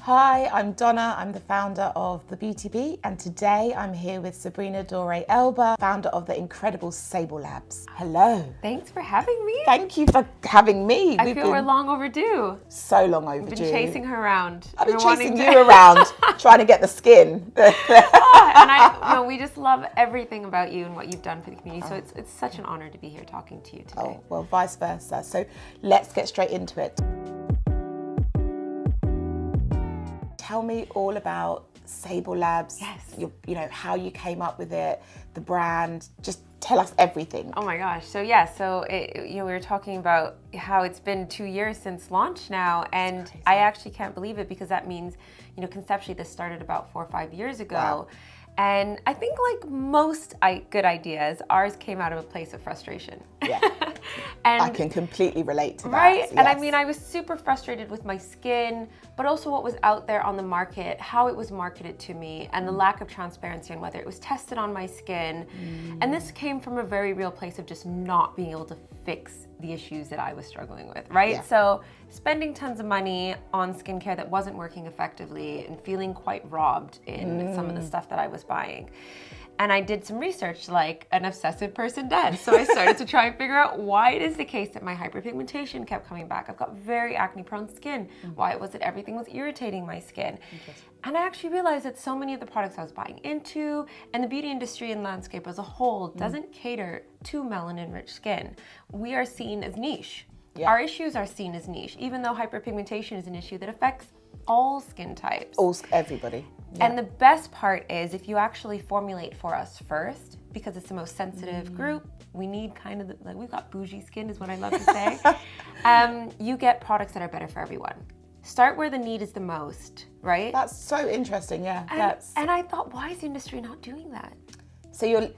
Hi, I'm Donna. I'm the founder of The Beauty Beat, and today I'm here with Sabrina Dhowre Elba, founder of the incredible Sable Labs. Hello. Thanks for having me. Thank you for having me. I feel we're long overdue. So long overdue. I've been chasing her around. I've been chasing you around, trying to get the skin. And we just love everything about you and what you've done for the community. So it's such an honor to be here talking to you today. Oh, well, vice versa. So let's get straight into it. Tell me all about Sable Labs. Yes. How you came up with it, the brand. Just tell us everything. Oh my gosh. So we were talking about how it's been 2 years since launch now, and I actually can't believe it because that means, conceptually this started about 4 or 5 years ago. Wow. And I think like most good ideas, ours came out of a place of frustration. Yeah. And I can completely relate to that. Right? Yes. And I was super frustrated with my skin, but also what was out there on the market, how it was marketed to me, and the lack of transparency on whether it was tested on my skin. And this came from a very real place of just not being able to fix the issues that I was struggling with, right? Yeah. So spending tons of money on skincare that wasn't working effectively and feeling quite robbed in some of the stuff that I was buying. And I did some research like an obsessive person does. So I started to try and figure out why it is the case that my hyperpigmentation kept coming back. I've got very acne prone skin. Why was it everything was irritating my skin? And I actually realized that so many of the products I was buying into and the beauty industry and landscape as a whole doesn't cater to melanin-rich skin. We are seen as niche. Yeah. Our issues are seen as niche, even though hyperpigmentation is an issue that affects all skin types. Everybody. Yeah. And the best part is if you actually formulate for us first, because it's the most sensitive group, we need kind of, we've got bougie skin is what I love to say. You get products that are better for everyone. Start where the need is the most, right? That's so interesting, yeah. And I thought, why is the industry not doing that? So you're,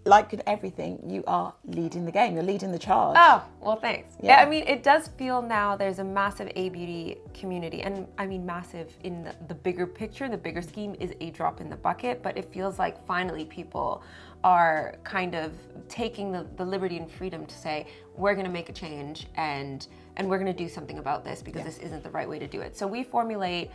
like in everything, you are leading the game. You're leading the charge. Oh, well, thanks. Yeah. I mean, it does feel now there's a massive A-beauty community. And I mean massive in the bigger picture, the bigger scheme is a drop in the bucket. But it feels like finally people are kind of taking the liberty and freedom to say, we're going to make a change and we're going to do something about this because this isn't the right way to do it. So we formulate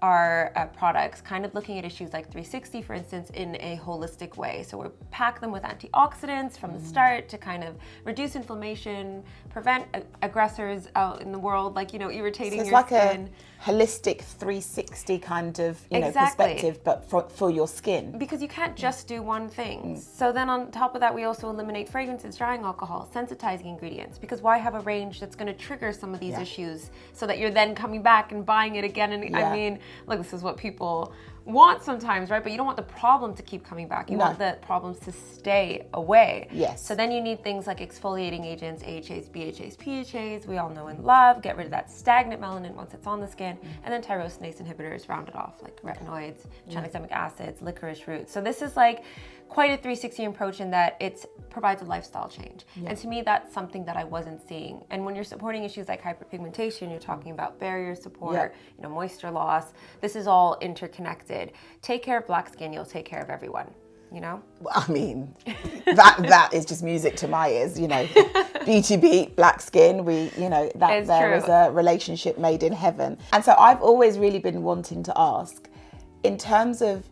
our products kind of looking at issues like 360, for instance, in a holistic way. So we pack them with antioxidants from the start to kind of reduce inflammation, prevent aggressors out in the world, like, irritating So it's your like skin. a holistic 360 kind of, Exactly. perspective, but for your skin. Because you can't just do one thing. So then on top of that, we also eliminate fragrances, drying alcohol, sensitizing ingredients. Because why have a range that's going to trigger some of these issues so that you're then coming back and buying it again? And I mean, look, this is what people want sometimes, right? But you don't want the problem to keep coming back. You want the problems to stay away. Yes. So then you need things like exfoliating agents, AHAs, BHAs, PHAs, we all know and love, get rid of that stagnant melanin once it's on the skin, and then tyrosinase inhibitors round it off, like retinoids, tranexamic acids, licorice root. So this is like quite a 360 approach in that it provides a lifestyle change. And to me, that's something that I wasn't seeing. And when you're supporting issues like hyperpigmentation, you're talking about barrier support, moisture loss. This is all interconnected. Take care of black skin, you'll take care of everyone, Well, I mean, that is just music to my ears, Beauty Beat, black skin, It's there true. is a relationship made in heaven. And so I've always really been wanting to ask, in terms of,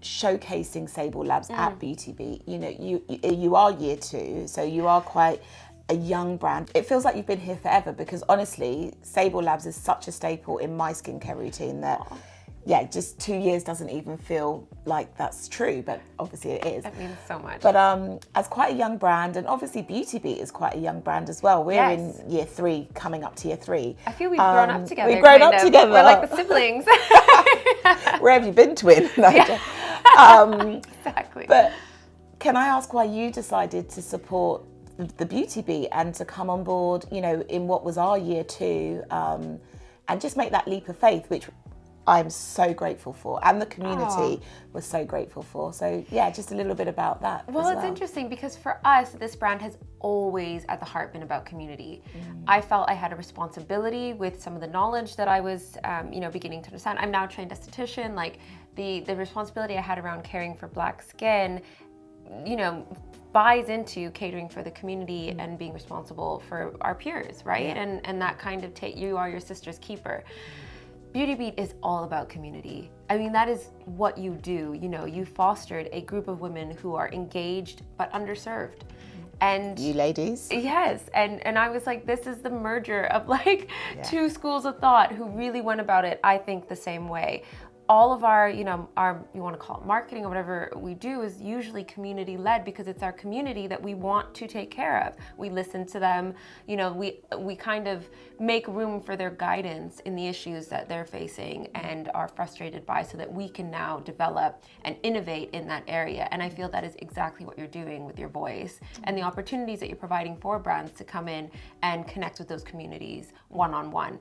showcasing Sable Labs at Beauty Beat, you are year 2, so you are quite a young brand. It feels like you've been here forever because honestly, Sable Labs is such a staple in my skincare routine that just 2 years doesn't even feel like that's true, but obviously it is. That means so much. But as quite a young brand, and obviously Beauty Beat is quite a young brand as well. We're in year 3, coming up to year 3. I feel we've grown up together. We've grown up together. We're like the siblings. Where have you been, twin? Exactly. But can I ask why you decided to support the Beauty Beat and to come on board, in what was our year 2, and just make that leap of faith, which I'm so grateful for, and the community was so grateful for. So just a little bit about that. Well, it's interesting because for us, this brand has always at the heart been about community. I felt I had a responsibility with some of the knowledge that I was, beginning to understand. I'm now a trained esthetician. Like the responsibility I had around caring for black skin, buys into catering for the community and being responsible for our peers, right? And that kind of you are your sister's keeper. Beauty Beat is all about community. I mean, that is what you do. You know, you fostered a group of women who are engaged but underserved. And you ladies. Yes, and I was like, this is the merger of like two schools of thought who really went about it, I think, the same way. All of our, you know, you want to call it marketing or whatever we do is usually community led, because it's our community that we want to take care of. We listen to them, you know, we kind of make room for their guidance in the issues that they're facing and are frustrated by, so that we can now develop and innovate in that area. And I feel that is exactly what you're doing with your voice and the opportunities that you're providing for brands to come in and connect with those communities one-on-one.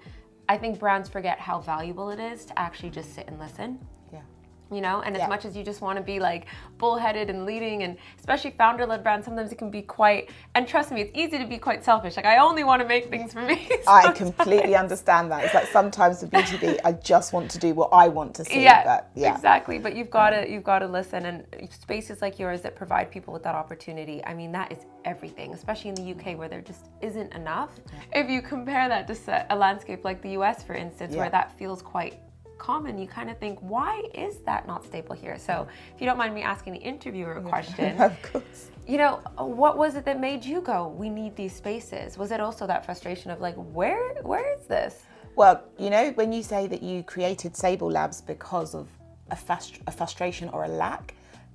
I think brands forget how valuable it is to actually just sit and listen. Yeah. You know, and as much as you just want to be like bullheaded and leading, and especially founder-led brands, sometimes it can be quite, and trust me, it's easy to be quite selfish. Like, I only want to make things for me. I completely understand that. It's like sometimes with Beauty Beat, I just want to do what I want to see. Yeah, but exactly. But you've got to listen, and spaces like yours that provide people with that opportunity. I mean, that is everything, especially in the UK where there just isn't enough. If you compare that to a landscape like the US, for instance, where that feels quite common, you kind of think, why is that not stable here? So if you don't mind me asking the interviewer a question, of course. You know, what was it that made you go, we need these spaces? Was it also that frustration of like, where is this? Well, you know, when you say that you created Sable Labs because of a frustration or a lack,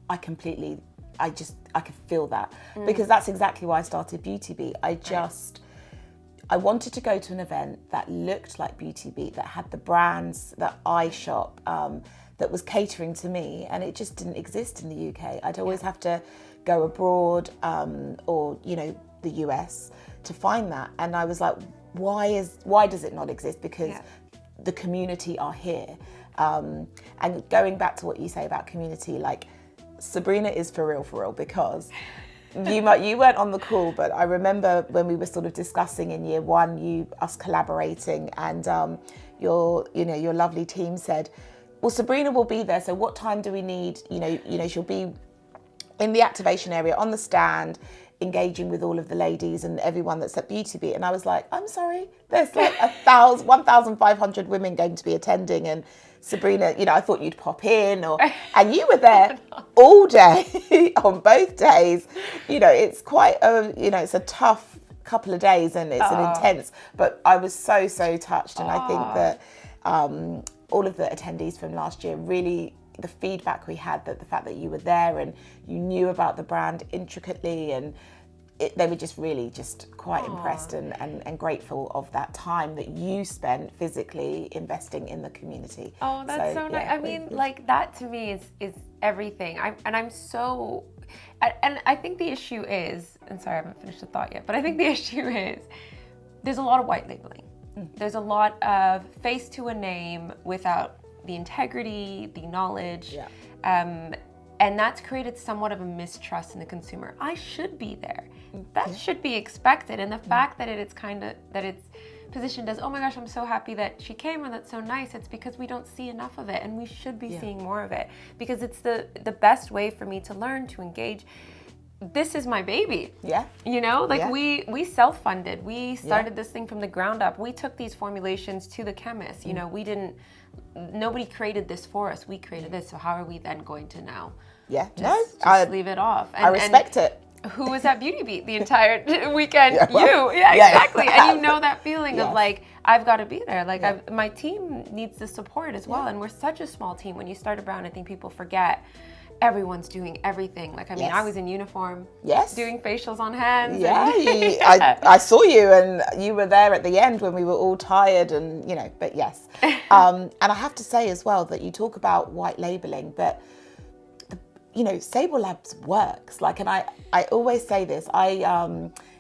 I can feel that, because that's exactly why I started Beauty Beat. I wanted to go to an event that looked like Beauty Beat, that had the brands that I shop, that was catering to me, and it just didn't exist in the UK. I'd always have to go abroad or, you know, the US to find that. And I was like, why does it not exist? Because the community are here. And going back to what you say about community, like Sabrina is for real, because you weren't on the call, but I remember when we were sort of discussing in year one, us collaborating, and your lovely team said, well, Sabrina will be there, so what time do we need? You know, she'll be in the activation area on the stand, engaging with all of the ladies and everyone that's at Beauty Beat. And I was like, I'm sorry, there's like 1,500 women going to be attending, and Sabrina, you know, I thought you'd pop in, and you were there all day on both days. You know, it's quite it's a tough couple of days, and it's an intense, but I was so touched. And I think that all of the attendees from last year, really, the feedback we had, that the fact that you were there and you knew about the brand intricately, and they were just really quite impressed and grateful of that time that you spent physically investing in the community. Oh, that's so nice. I mean, like, that to me is everything. I'm so, and I think the issue is, and sorry, I haven't finished the thought yet, but I think the issue is there's a lot of white labeling. There's a lot of face to a name without the integrity, the knowledge, and that's created somewhat of a mistrust in the consumer. I should be there. That should be expected. And the fact that it's positioned as, oh my gosh, I'm so happy that she came, and that's so nice, it's because we don't see enough of it, and we should be seeing more of it, because it's the best way for me to learn, to engage. This is my baby. Yeah. You know, like we self-funded. We started this thing from the ground up. We took these formulations to the chemist. You know, nobody created this for us. We created this. So how are we then going to now just leave it off? I respect it. Who was at Beauty Beat the entire weekend? You. Yeah, exactly. And you know that feeling of like, I've got to be there. Like my team needs the support as well. And we're such a small team. When you start a brand, I think people forget everyone's doing everything. Like, I mean, I was in uniform, doing facials on hands. Yeah, I saw you, and you were there at the end when we were all tired, and, you know, but yes. And I have to say as well that you talk about white labeling, but, you know, Sable Labs works. Like, and I always say this,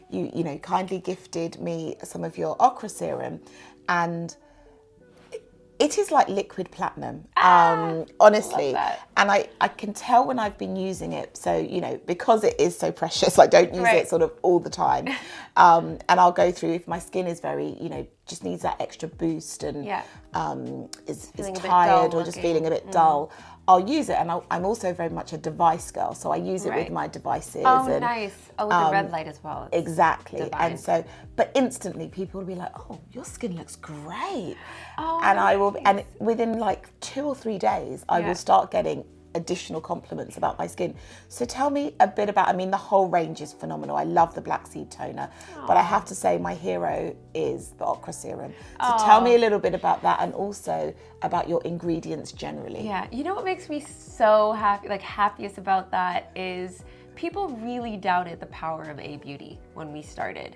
you know, kindly gifted me some of your ochre serum, and it is like liquid platinum. Honestly. And I can tell when I've been using it. So, you know, because it is so precious, I don't use it sort of all the time. And I'll go through if my skin is very, you know, just needs that extra boost and is tired or just feeling a bit dull. I'll use it, and I'm also very much a device girl, so I use it with my devices. Oh, nice. Oh, with the red light as well. Exactly. Divine. And so, but instantly people will be like, oh, your skin looks great. Oh, and nice. I will, and within like 2 or 3 days, I will start getting additional compliments about my skin. So tell me a bit about, I mean, the whole range is phenomenal. I love the black seed toner, but I have to say my hero is the ochre serum. So tell me a little bit about that, and also about your ingredients generally. Yeah, you know what makes me so happy, like happiest about that is people really doubted the power of A-Beauty when we started.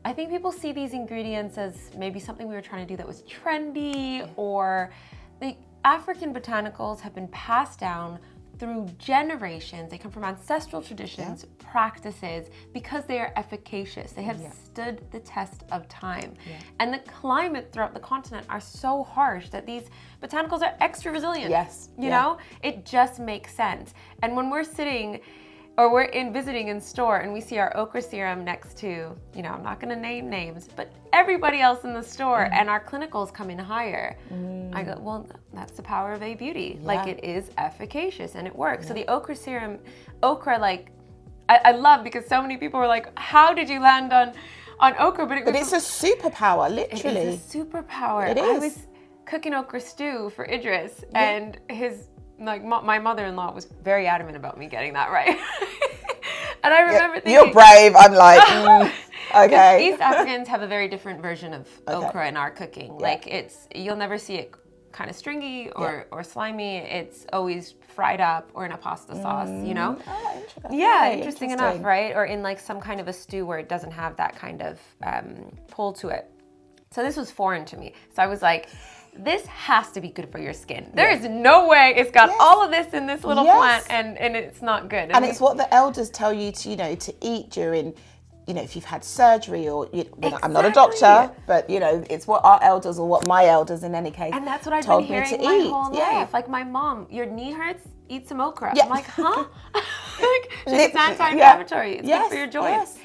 I think people see these ingredients as maybe something we were trying to do that was trendy, or the African botanicals have been passed down through generations. They come from ancestral traditions, practices, because they are efficacious. They have stood the test of time. And the climate throughout the continent are so harsh that these botanicals are extra resilient. You know, it just makes sense. And when we're sitting or we're visiting in store and we see our ochre serum next to, you know, I'm not gonna name names, but everybody else in the store, and our clinicals come in higher, I go, well, that's the power of A-Beauty. Like, it is efficacious and it works. So the ochre serum, ochre, like, I love, because so many people were like, how did you land on ochre? But it's a superpower, literally. It is a superpower. It is. I was cooking okra stew for Idris, and my mother-in-law was very adamant about me getting that right. And I remember thinking, you're brave. I'm like, okay. East Africans have a very different version of okra in our cooking. Like, you'll never see it kind of stringy or slimy. It's always fried up or in a pasta sauce, you know? Oh, interesting. Yeah, interesting enough, right? Or in like some kind of a stew where it doesn't have that kind of pull to it. So this was foreign to me. So I was like, this has to be good for your skin. There is no way it's got all of this in this little plant and it's not good. And it's what the elders tell you to, you know, to eat during, you know, if you've had surgery or, I'm not a doctor, but, you know, it's what our elders, or what my elders in any case, and that's what I've told been hearing me to my eat. whole life. Like, my mom, your knee hurts, eat some okra. Yeah. I'm like, huh? Like, it's anti-inflammatory. It's good for your joints.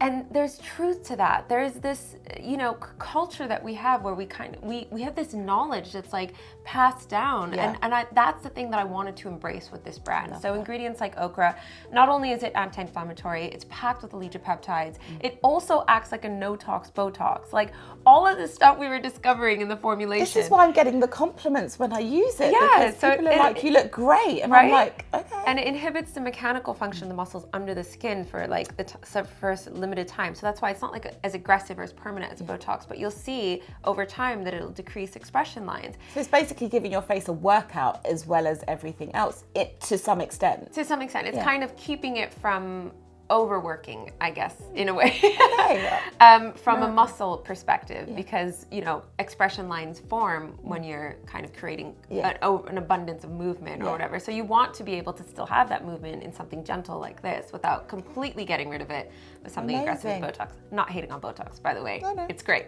And there's truth to that. There's this, you know, culture that we have where we have this knowledge that's like passed down. And that's the thing that I wanted to embrace with this brand. So ingredients like okra, not only is it anti-inflammatory, it's packed with peptides. It also acts like a no-tox Botox. Like, all of this stuff we were discovering in the formulation. This is why I'm getting the compliments when I use it. Yeah, because people are like, you look great. And I'm like, okay. And it inhibits the mechanical function of the muscles under the skin for like the first limited time. So that's why it's not like as aggressive or as permanent as a Botox, but you'll see over time that it'll decrease expression lines. So it's basically giving your face a workout as well as everything else, to some extent. To some extent. It's kind of keeping it from overworking, I guess, in a way, from a muscle perspective, because, you know, expression lines form when you're kind of creating an abundance of movement or whatever. So you want to be able to still have that movement in something gentle like this without completely getting rid of it with something aggressive as Botox. Not hating on Botox, by the way. No. It's great.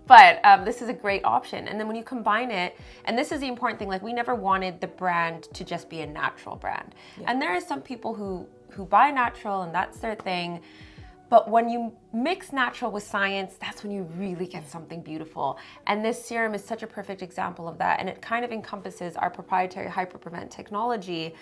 But this is a great option. And then when you combine it, and this is the important thing, like, we never wanted the brand to just be a natural brand. And there are some people who buy natural and that's their thing. But when you mix natural with science, that's when you really get something beautiful. And this serum is such a perfect example of that. And it kind of encompasses our proprietary hyperprevent technology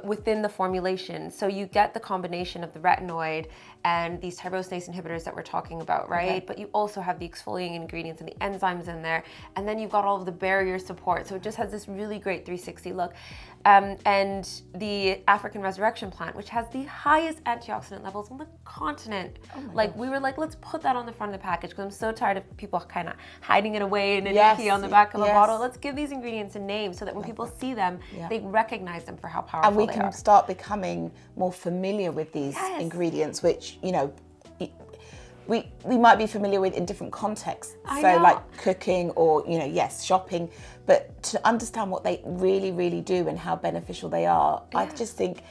within the formulation. So you get the combination of the retinoid and these tyrosinase inhibitors that we're talking about, right? But you also have the exfoliating ingredients and the enzymes in there. And then you've got all of the barrier support. So it just has this really great 360 look. And the African resurrection plant, which has the highest antioxidant levels on the continent. Like, we were like, let's put that on the front of the package, because I'm so tired of people kind of hiding it away in an icky on the back of a bottle. Let's give these ingredients a name so that when people see them, they recognize them for how powerful they are. And we can start becoming more familiar with these ingredients, which, you know, we might be familiar with in different contexts. Like cooking or, you know, shopping, but to understand what they really, really do and how beneficial they are, I just think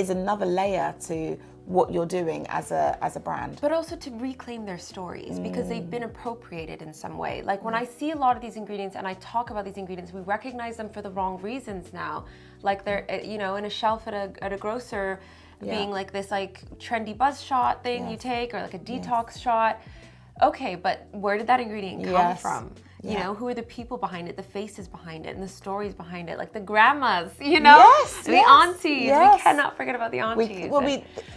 is another layer to what you're doing as a brand. But also to reclaim their stories because they've been appropriated in some way. Like when I see a lot of these ingredients and I talk about these ingredients, we recognize them for the wrong reasons now. Like they're, you know, in a shelf at a grocer, being like this like trendy buzz shot thing you take, or like a detox shot. Okay, but where did that ingredient come from? You know, who are the people behind it, the faces behind it, and the stories behind it, like the grandmas, you know, the aunties. We cannot forget about the aunties.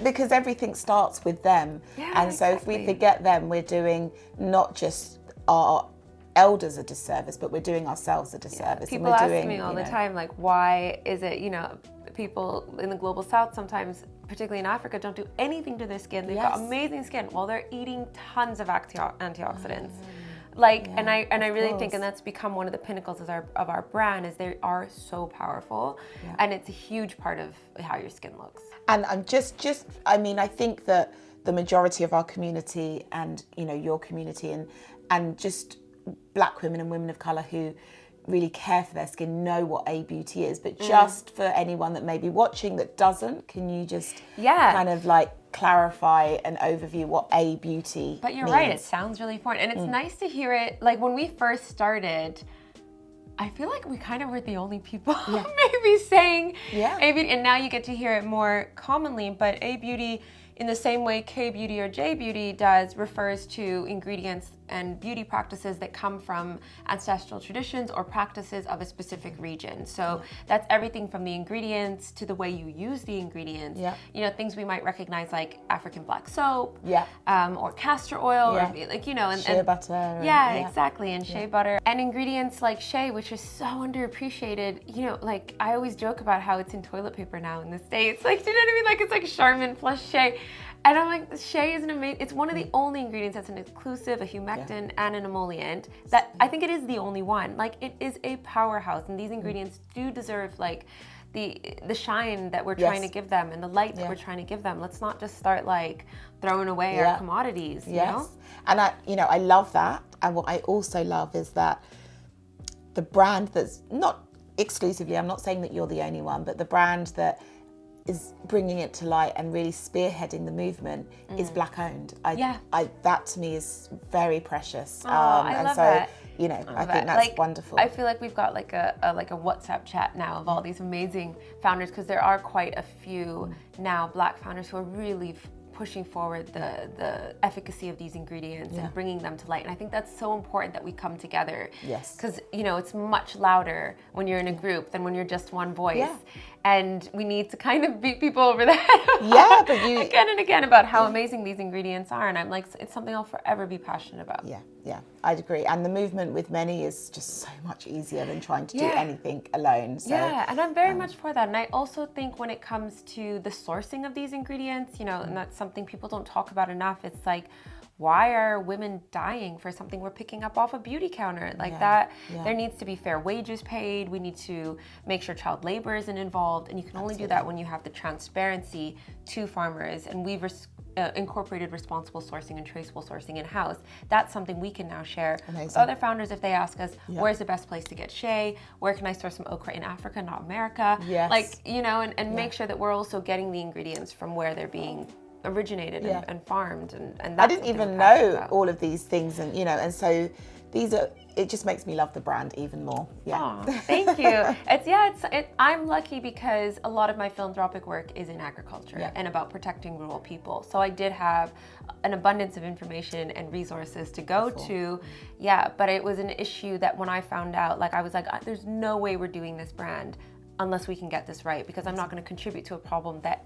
Because everything starts with them. And so if we forget them, we're doing not just our elders a disservice, but we're doing ourselves a disservice. People ask me all the time, like, why is it, you know, people in the global south sometimes, particularly in Africa, don't do anything to their skin. They've got amazing skin while they're eating tons of antioxidants. Like, and I really think, and that's become one of the pinnacles of our brand, is they are so powerful, and it's a huge part of how your skin looks. And I'm I mean, I think that the majority of our community, and you know, your community, and just Black women and women of colour who really care for their skin know what A Beauty is. But just for anyone that may be watching that doesn't, can you just kind of like clarify and overview what A Beauty But you're means? right, it sounds really important. And it's nice to hear it. Like when we first started, I feel like we kind of were the only people maybe saying A Beauty. And now you get to hear it more commonly. But A Beauty, in the same way K Beauty or J Beauty does, refers to ingredients and beauty practices that come from ancestral traditions or practices of a specific region. So that's everything from the ingredients to the way you use the ingredients. You know, things we might recognize like African black soap, or castor oil, or like, you know, and shea butter. Exactly, and shea butter. And ingredients like shea, which is so underappreciated. You know, like I always joke about how it's in toilet paper now in the States. Like, do you know what I mean? Like it's like Charmin plus shea. And I'm like, shea is an amazing, it's one of the only ingredients that's an inclusive, a humectant, and an emollient. That I think it is the only one. Like it is a powerhouse, and these ingredients do deserve like the shine that we're trying to give them and the light that we're trying to give them. Let's not just start like throwing away our commodities, you know? And I love that. And what I also love is that the brand that's not exclusively, I'm not saying that you're the only one, but the brand that is bringing it to light and really spearheading the movement is Black owned. That to me is very precious. I love that. You know, I think that's like, wonderful. I feel like we've got like a WhatsApp chat now of all these amazing founders, because there are quite a few now Black founders who are really pushing forward the efficacy of these ingredients and bringing them to light. And I think that's so important that we come together. Because, you know, it's much louder when you're in a group than when you're just one voice. And we need to kind of beat people over the head but you again and again about how amazing these ingredients are. And I'm like, it's something I'll forever be passionate about. I'd agree. And the movement with many is just so much easier than trying to do anything alone. So, and I'm very much for that. And I also think when it comes to the sourcing of these ingredients, you know, and that's something people don't talk about enough. It's like, why are women dying for something we're picking up off a beauty counter? Like that, there needs to be fair wages paid. We need to make sure child labor isn't involved. And you can only do that when you have the transparency to farmers. And we've incorporated responsible sourcing and traceable sourcing in-house. That's something we can now share with other founders if they ask us, where's the best place to get shea? Where can I source some okra in Africa, not America? Like, you know, and make sure that we're also getting the ingredients from where they're being originated and farmed, and I didn't even know all of these things, and you know, and so it just makes me love the brand even more. Thank you. I'm lucky because a lot of my philanthropic work is in agriculture and about protecting rural people, so I did have an abundance of information and resources to go to. But it was an issue that when I found out, like I was like, there's no way we're doing this brand unless we can get this right, because I'm not going to contribute to a problem that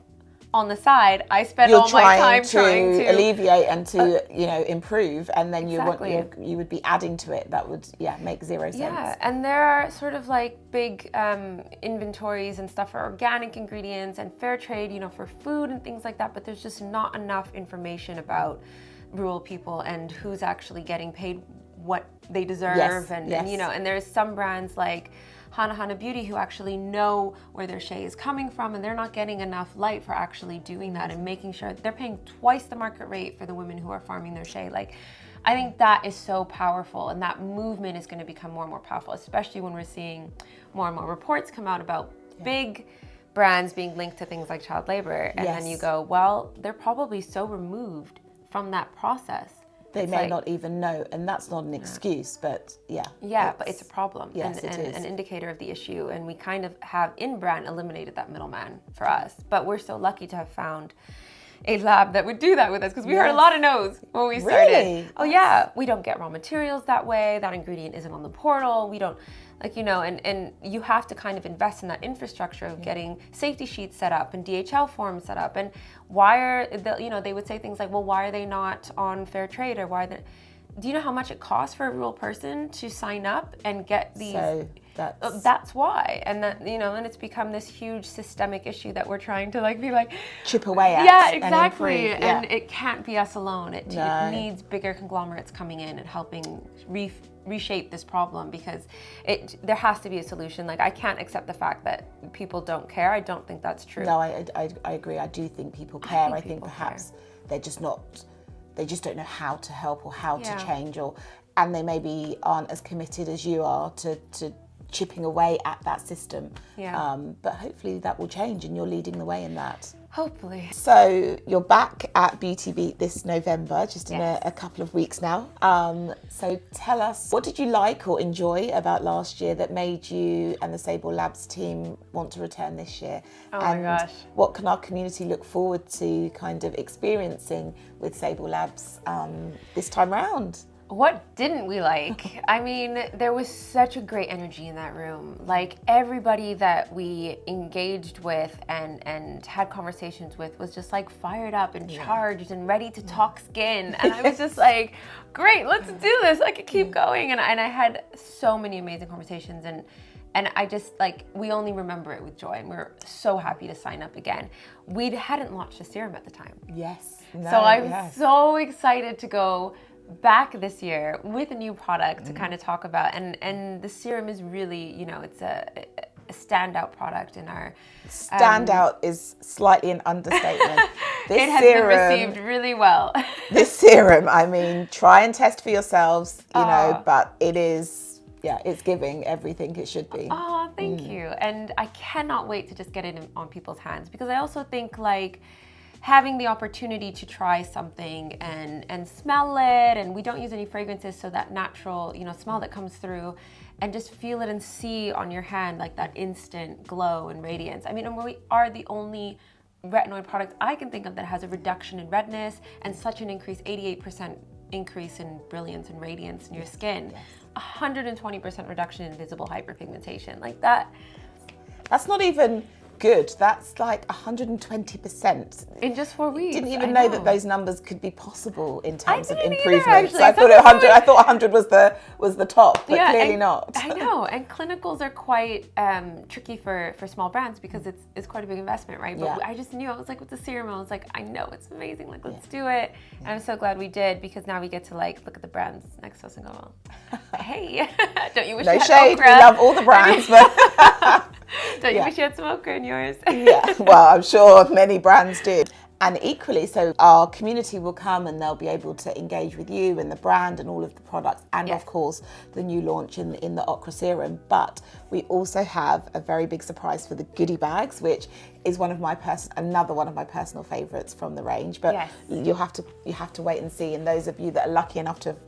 on the side I spend all my time trying to alleviate and to you know, improve, and then you would be adding to it. That would make zero sense. And there are sort of like big inventories and stuff for organic ingredients and fair trade, you know, for food and things like that, but there's just not enough information about rural people and who's actually getting paid what they deserve. And you know, and there's some brands like Hana Beauty who actually know where their shea is coming from, and they're not getting enough light for actually doing that and making sure they're paying twice the market rate for the women who are farming their shea. Like, I think that is so powerful, and that movement is going to become more and more powerful, especially when we're seeing more and more reports come out about big brands being linked to things like child labor, and then you go, well, they're probably so removed from that process. They may not even know, and that's not an excuse, but but it's a problem, yes, and it is an indicator of the issue, and we kind of have in brand eliminated that middleman for us. But we're so lucky to have found a lab that would do that with us, because we heard a lot of no's when we started. Really? Oh yeah, we don't get raw materials that way, that ingredient isn't on the portal, we don't, like, you know, and you have to kind of invest in that infrastructure of getting safety sheets set up and DHL forms set up. And why are they would say things like, well, why are they not on fair trade, or why are they, do you know how much it costs for a real person to sign up and get these? So that's why, and that, you know, and it's become this huge systemic issue that we're trying to be like chip away at. Yeah, exactly. And, and it can't be us alone. It needs bigger conglomerates coming in and helping reshape this problem, because there has to be a solution. Like, I can't accept the fact that people don't care. I don't think that's true. No, I agree. I do think people care. I think perhaps they're just not. They just don't know how to help or how to change, and they maybe aren't as committed as you are to chipping away at that system. But hopefully that will change, and you're leading the way in that. Hopefully. So you're back at Beauty Beat this November, just in a couple of weeks now. So tell us, what did you like or enjoy about last year that made you and the Sable Labs team want to return this year? Oh my gosh. What can our community look forward to kind of experiencing with Sable Labs this time round? What didn't we like? I mean, there was such a great energy in that room. Like, everybody that we engaged with and had conversations with was just like fired up and charged and ready to talk skin. And I was just like, great, let's do this. I could keep going. And I had so many amazing conversations, and I just, like, we only remember it with joy, and we're so happy to sign up again. We hadn't launched a serum at the time. Yes. So I'm so excited to go back this year with a new product to kind of talk about, and the serum is really, you know, it's a standout product in our standout is slightly an understatement. It has been received really well. This serum, I mean, try and test for yourselves, you know, but it is, it's giving everything it should be. Oh, thank you. And I cannot wait to just get it on people's hands, because I also think, like, having the opportunity to try something and smell it, and we don't use any fragrances, so that natural, you know, smell that comes through, and just feel it and see on your hand, like, that instant glow and radiance. I mean, and we are the only retinoid product I can think of that has a reduction in redness and such an increase, 88% increase in brilliance and radiance in your skin, 120% reduction in visible hyperpigmentation. Like, that's not even good. That's like 120% in just 4 weeks. Didn't even know that those numbers could be possible in terms of improvement. Either, so I thought 100. I thought 100 was the top, but clearly not. I know. And clinicals are quite tricky for small brands, because it's quite a big investment, right? But I just knew, I was like, with the serum, I was like, I know it's amazing. Like, let's do it. And I'm so glad we did, because now we get to, like, look at the brands next to us and go, well, hey, don't you wish you had shade. okra? We love all the brands, but. Don't you wish you had some okra in yours? Well, I'm sure many brands do. And equally, so our community will come and they'll be able to engage with you and the brand and all of the products, and of course the new launch in the Okra serum. But we also have a very big surprise for the goodie bags, which is another one of my personal favourites from the range. But you have to wait and see. And those of you that are lucky enough to have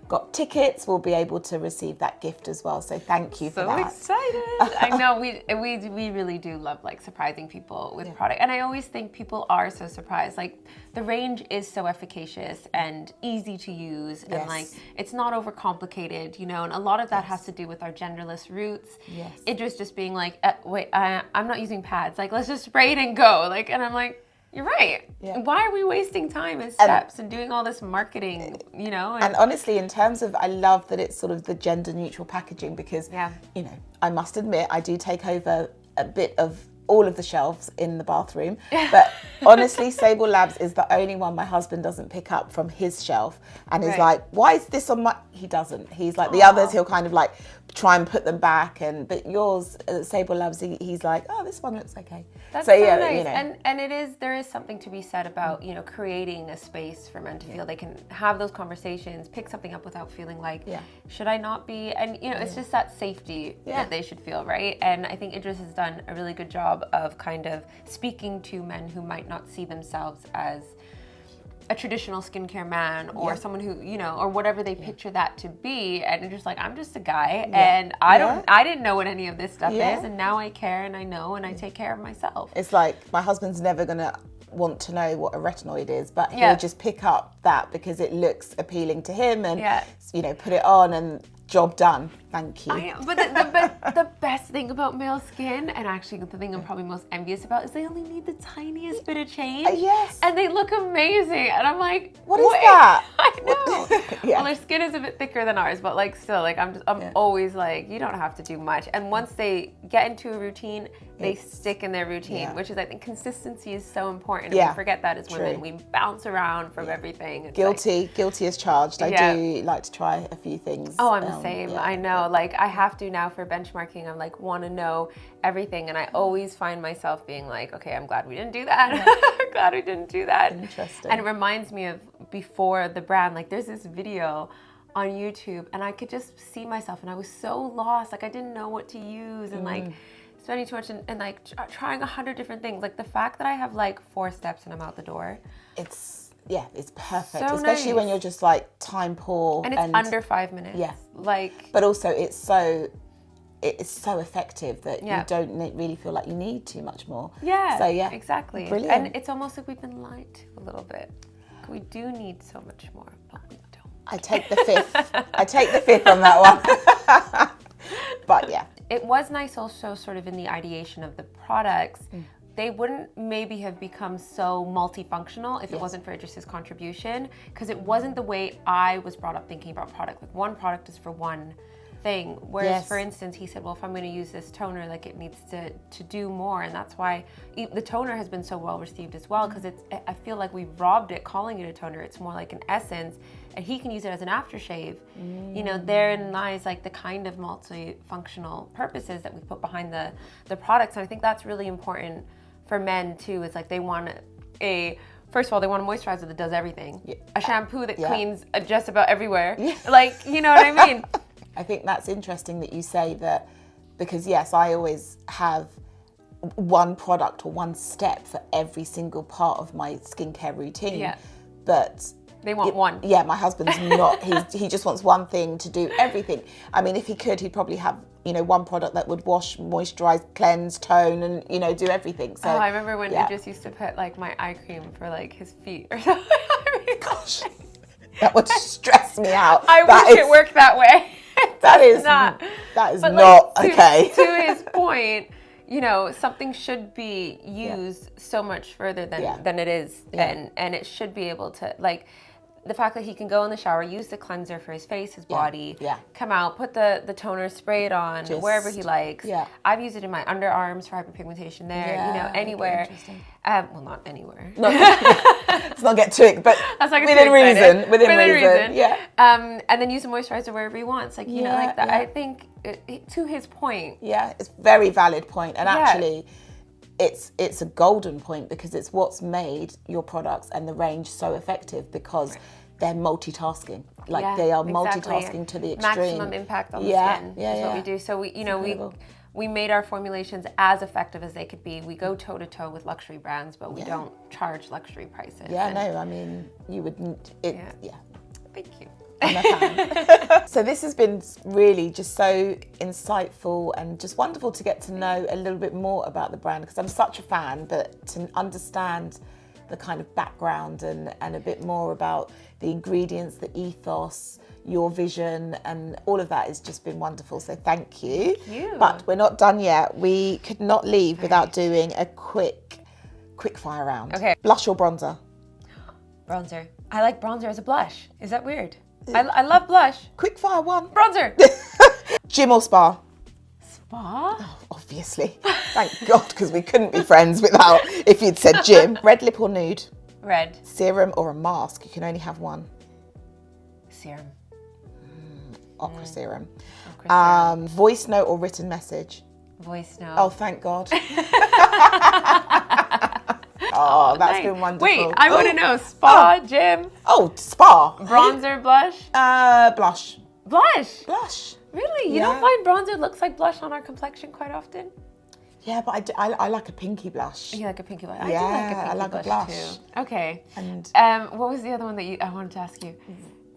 got tickets will be able to receive that gift as well. So thank you for that. So excited. I know we really do love, like, surprising people with product. And I always think people are so surprised. Like, the range is so efficacious and easy to use, and like, it's not overcomplicated, you know, and a lot of that has to do with our genderless roots. It was just being like, wait, I'm not using pads. Like, let's just spray it and go. Like, and I'm like, you're right. Why are we wasting time and steps and doing all this marketing, you know? And honestly, in terms of, I love that it's sort of the gender neutral packaging, because, you know, I must admit, I do take over a bit of all of the shelves in the bathroom, but Honestly, Sable Labs is the only one my husband doesn't pick up from his shelf and is like, why is this on my... He doesn't. He's like, the others, he'll kind of like try and put them back. But yours, Sable Labs, he's like, oh, this one looks okay. That's so nice. You know. And there is something to be said about, you know, creating a space for men to feel they can have those conversations, pick something up without feeling like, should I not be? And, you know, it's just that safety that they should feel, right? And I think Idris has done a really good job of kind of speaking to men who might not see themselves as a traditional skincare man or someone who, you know, or whatever they picture that to be, and they're just like, I'm just a guy and I didn't know what any of this stuff is, and now I care and I know and I take care of myself. It's like my husband's never gonna want to know what a retinoid is, but he'll just pick up that because it looks appealing to him and you know, put it on and job done. Thank you. I know, but the best thing about male skin, and actually the thing I'm probably most envious about, is they only need the tiniest bit of change. Yes. And they look amazing. And I'm like, what is that? I know. Well, their skin is a bit thicker than ours, but like still, like I'm always like, you don't have to do much. And once they get into a routine, they stick in their routine, which is, I think, consistency is so important. And we forget that as women. We bounce around from everything. It's guilty as charged. I do like to try a few things. Oh, I'm the same. I know. Like I have to now for benchmarking. I'm like, want to know everything, and I always find myself being like, okay, I'm glad we didn't do that. I'm glad we didn't do that. Interesting. And it reminds me of before the brand. Like there's this video on YouTube, and I could just see myself, and I was so lost. Like I didn't know what to use, and like spending too much and like trying 100 different things. Like the fact that I have like 4 steps and I'm out the door. It's perfect, so especially when you're just like time poor and it's under 5 minutes. Yeah, like, but also it's so effective that you don't really feel like you need too much more. Yeah, so exactly. Brilliant. And it's almost like we've been lied to a little bit. We do need so much more, but we don't. I take the fifth on that one. But yeah, it was nice also sort of in the ideation of the products. They wouldn't maybe have become so multifunctional if it wasn't for Idris's contribution, because it wasn't the way I was brought up thinking about product. Like one product is for one thing, whereas for instance he said, well, if I'm going to use this toner, like it needs to do more, and that's why the toner has been so well received as well, because I feel like we've robbed it calling it a toner. It's more like an essence, and he can use it as an aftershave. You know, therein lies like the kind of multifunctional purposes that we put behind the products, and I think that's really important for men too. It's like they want first of all, they want a moisturizer that does everything, a shampoo that cleans just about everywhere. Like, you know what I mean? I think that's interesting that you say that, because yes, I always have one product or one step for every single part of my skincare routine. But they want one. Yeah, my husband's not. He just wants one thing to do everything. I mean, if he could, he'd probably have, you know, one product that would wash, moisturize, cleanse, tone, and, you know, do everything. So I remember when Idris used to put like my eye cream for like his feet or something. I mean, gosh, that would stress me out. I wish it worked that way. That is not okay. To his point, you know, something should be used so much further than it is, and it should be able to, like, the fact that he can go in the shower, use the cleanser for his face, his body, come out, put the toner, spray it on wherever he likes. I've used it in my underarms for hyperpigmentation there, you know, anywhere. Well, not anywhere. Let's not get too it, but within reason. Within reason. Yeah. And then use a moisturizer wherever he wants. Like, you know, like that. I think, to his point. Yeah, it's a very valid point. And actually, it's a golden point, because it's what's made your products and the range so effective, because they're multitasking. Like they are multitasking to the extreme. Maximum impact on the skin is what we do. So we made our formulations as effective as they could be. We go toe to toe with luxury brands, but we don't charge luxury prices. I mean, you wouldn't. Thank you. I'm a fan. So this has been really just so insightful and just wonderful to get to know a little bit more about the brand, because I'm such a fan, but to understand the kind of background and a bit more about the ingredients, the ethos, your vision, and all of that has just been wonderful. So thank you. But we're not done yet. We could not leave without doing a quick fire round. Okay. Blush or bronzer? Bronzer. I like bronzer as a blush. Is that weird? I love blush. Quick fire one. Bronzer. Gym or spa? Spa? Oh, obviously. Thank God, because we couldn't be friends without, if you'd said gym. Red lip or nude? Red. Serum or a mask? You can only have one. Serum. Aqua serum. Aqua serum. Voice note or written message? Voice note. Oh, thank God. Oh, that's been wonderful. Wait, I want to know. Spa, gym? Oh, spa. Bronzer, blush? Blush. Blush? Blush. Really? You Yeah. don't find bronzer looks like blush on our complexion quite often? Yeah, but I like a pinky blush. You like a pinky blush? Yeah, I do like a pinky blush, too. Okay. And what was the other one that I wanted to ask you?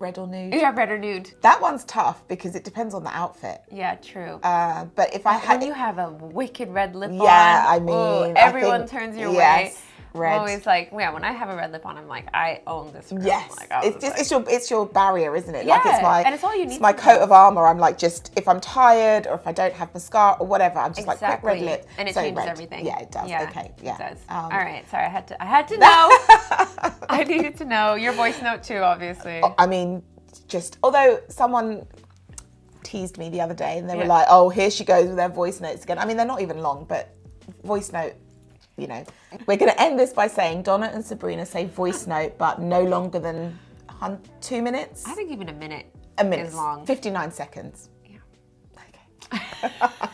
red or nude? Yeah, red or nude. That one's tough because it depends on the outfit. Yeah, true. But if I had... When you have a wicked red lip on, I mean... everyone I think, turns your yes, way. Red. I'm always like, yeah, when I have a red lip on, I'm like, I own this girl. Yes, Like, it's your barrier, isn't it? Yeah, Like and it's all you need It's my coat of armor. I'm like, just if I'm tired or if I don't have mascara or whatever, I'm just like quick red lip. And it so changes red. everything. Yeah, it does. Okay, yeah. It does. All right, sorry, I had to know. I needed to know. Your voice note too, obviously. I mean, although someone teased me the other day and they were like, oh, here she goes with their voice notes again. I mean, they're not even long, but voice note. You know, we're going to end this by saying Donna and Sabrina say voice note, but no longer than 2 minutes. I think even a minute. A minute is long. 59 seconds. Yeah. Okay.